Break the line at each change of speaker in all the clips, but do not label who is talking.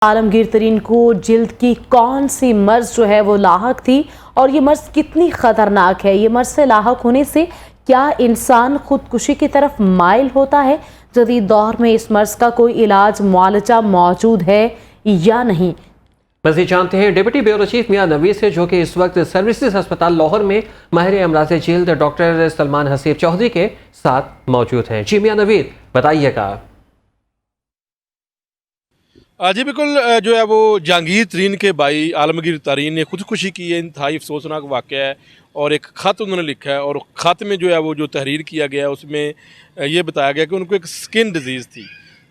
आलमगीर तरीन को जिल्द की कौन सी मर्ज जो है वो लाहक थी और ये मर्ज कितनी खतरनाक है। ये मर्ज से लाहक होने से क्या इंसान खुदकुशी की तरफ माइल होता है? जदीद दौर में इस मर्ज का कोई इलाज मुआलजा मौजूद है या नहीं?
मज़ीद जानते हैं डिप्टी ब्यूरो चीफ मियां नवीद से, जो कि इस वक्त सर्विसेज अस्पताल लाहौर में माहिर अमराज जिल्द डॉक्टर सलमान हसीब चौधरी के साथ मौजूद हैं। जी मियां नवीद, बताइएगा।
जी बिल्कुल, जो है वो जहांगीर तरीन के भाई आलमगीर तरीन ने खुदकुशी की है। इंतहाई अफसोसनाक वाक़या है और एक ख़त उन्होंने लिखा है और ख़त में जो है वो जो तहरीर किया गया है उसमें ये बताया गया कि उनको एक स्किन डिज़ीज़ थी।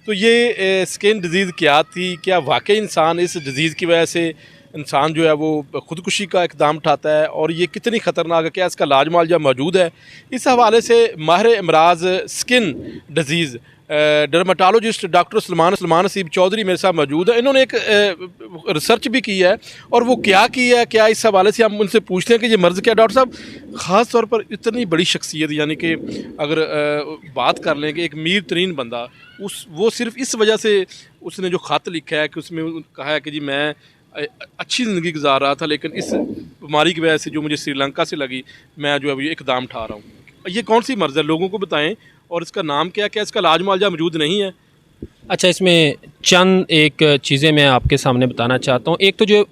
तो ये स्किन डिज़ीज़ क्या थी, क्या वाकई इंसान इस डिज़ीज़ की वजह से इंसान जो है वो ख़ुदकुशी का इक़दाम उठाता है और ये कितनी ख़तरनाक है, क्या इसका इलाज मुआवजा मौजूद है? इस हवाले से माहिर अमराज skin disease dermatologist doctor Salman Haseeb Chaudhry मेरे साथ मौजूद है। इन्होंने एक रिसर्च भी की है और वो क्या की है, क्या इस हवाले से हम उनसे पूछते हैं कि ये मर्ज़ क्या। डॉक्टर साहब, ख़ास तौर पर इतनी बड़ी शख्सियत, यानी कि अगर बात कर लें कि एक मीर तरीन बंदा, वो सिर्फ इस वजह से उसने जो ख़त लिखा है कि उसमें कहा है कि जी मैं अच्छी ज़िंदगी गुजार रहा था, लेकिन इस बीमारी की वजह से जो मुझे श्रीलंका से लगी, मैं जो अभी इक़दाम उठा रहा हूँ। ये कौन सी मर्ज़ है, लोगों को बताएं, और इसका नाम क्या है, क्या इसका इलाज मुआवजा मौजूद नहीं है?
अच्छा, इसमें चंद एक चीज़ें मैं आपके सामने बताना चाहता हूँ। एक तो जो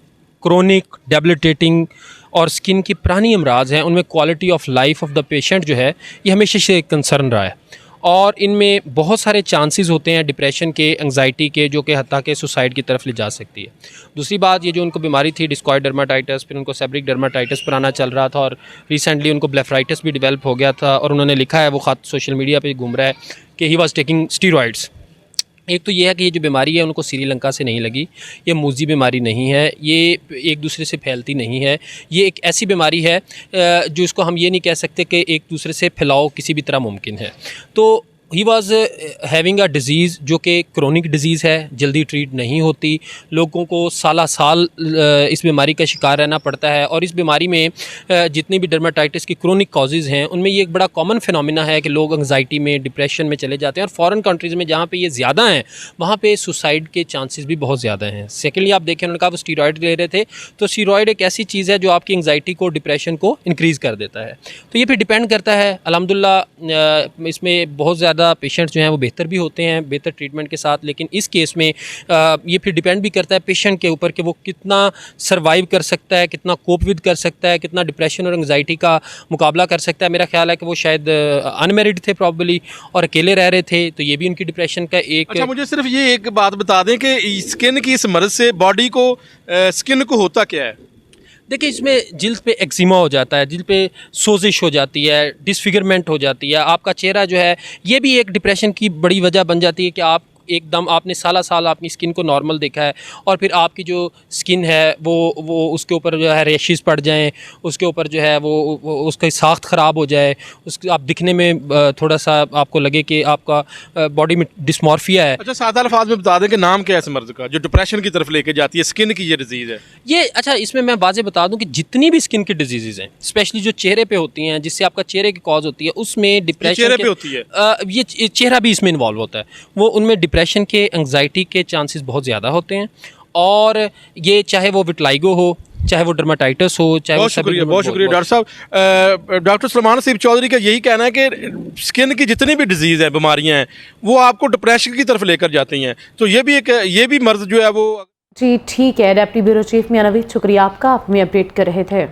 क्रोनिक डेबिलिटेटिंग और स्किन की पुरानी अमराज हैं, उनमें quality of life of the patient जो है ये हमेशा से कंसर्न रहा है और इनमें बहुत सारे चांसेस होते हैं डिप्रेशन के, एंग्जाइटी के, जो कि हत्ता के सुसाइड की तरफ ले जा सकती है। दूसरी बात, ये जो उनको बीमारी थी डिस्कॉइड डर्माटाइटिस, फिर उनको सेब्रिक डर्माटाइटिस पुराना चल रहा था और रिसेंटली उनको ब्लेफराइटिस भी डेवलप हो गया था और उन्होंने लिखा है, वो ख़त सोशल मीडिया पे घूम रहा है कि ही वाज टेकिंग स्टीरॉइड्स। एक तो ये है कि ये जो बीमारी है उनको श्रीलंका से नहीं लगी, ये मूजी बीमारी नहीं है, ये एक दूसरे से फैलती नहीं है। ये एक ऐसी बीमारी है जो इसको हम ये नहीं कह सकते कि एक दूसरे से फैलाव किसी भी तरह मुमकिन है। तो he was having a disease जो कि क्रोनिक डिज़ीज़ है, जल्दी ट्रीट नहीं होती, लोगों को साल इस बीमारी का शिकार रहना पड़ता है और इस बीमारी में जितनी भी डर्माटाइटिस की क्रोनिक कॉजेज़ हैं उनमें ये एक बड़ा कॉमन फिनोमिना है कि लोग एंग्जाइटी में, डिप्रेशन में चले जाते हैं और फॉरेन कंट्रीज़ में जहाँ पे ये ज़्यादा हैं वहाँ पे सुसाइड के चांसेस भी बहुत ज़्यादा हैं। सेकेंडली, आप देखें, उन्होंने कहा वो स्टीरॉयड ले रहे थे, तो स्टीरॉयड एक ऐसी चीज़ है जो आपकी एंग्जाइटी को, डिप्रेशन को इंक्रीज़ कर देता है। तो ये फिर डिपेंड करता है, अल्हम्दुलिल्लाह इसमें बहुत ज़्यादा पेशेंट जो हैं वो बेहतर भी होते हैं बेहतर ट्रीटमेंट के साथ, लेकिन इस केस में ये फिर डिपेंड भी करता है पेशेंट के ऊपर कि वो कितना सर्वाइव कर सकता है, कितना कोप विद कर सकता है, कितना डिप्रेशन और एंग्जाइटी का मुकाबला कर सकता है। मेरा ख्याल है कि वो शायद अनमेरिड थे प्रॉब्ली और अकेले रह रहे थे, तो ये भी उनकी डिप्रेशन का एक।
अच्छा, मुझे सिर्फ ये एक बात बता दें कि स्किन की इस मर्ज़ से बॉडी को, स्किन को होता क्या है?
देखिए, इसमें जिल्द पे एक्जिमा हो जाता है, जिल्द पे सोजिश हो जाती है, डिसफिगरमेंट हो जाती है, आपका चेहरा जो है ये भी एक डिप्रेशन की बड़ी वजह बन जाती है कि आप एकदम आपने साल अपनी स्किन को नॉर्मल देखा है और फिर आपकी जो स्किन है वो उसके ऊपर जो है रेशेस पड़ जाएं, उसके ऊपर जो है वो उसकी साख्त ख़राब हो जाए, उसके आप दिखने में थोड़ा सा आपको लगे कि आपका बॉडी में डिस्मॉर्फिया है।
अच्छा, सादा अल्फाज में बता दें कि नाम क्या है इस मर्ज़ का जो डिप्रेशन की तरफ लेके जाती है, स्किन की ये डिज़ीज़ है
ये? अच्छा, इसमें मैं वाज़े बता दूं कि जितनी भी स्किन की डिजीज़ हैं, स्पेशली जो चेहरे पे होती हैं, जिससे आपका चेहरे की कॉज होती है, उसमें डिप्रेशन
चेहरे पे होती है,
ये चेहरा भी इसमें इन्वॉल्व होता है, वो उनमें डिप्रेशन के, एंग्जाइटी के चांसेस बहुत ज़्यादा होते हैं और ये चाहे वो विटलाइगो हो, चाहे वो डर्माटाइटिस हो, चाहे
बहुत शुक्रिया डॉक्टर साहब। डॉक्टर सलमान हसीब चौधरी का यही कहना है कि स्किन की जितनी भी डिजीज़ है, बीमारियां हैं, वो आपको डिप्रेशन की तरफ लेकर जाती हैं। तो ये भी मर्ज़ जो है वो।
जी ठीक है, डिप्टी ब्यूरो चीफ मियां नवीद, शुक्रिया आपका, आप हमें अपडेट कर रहे थे।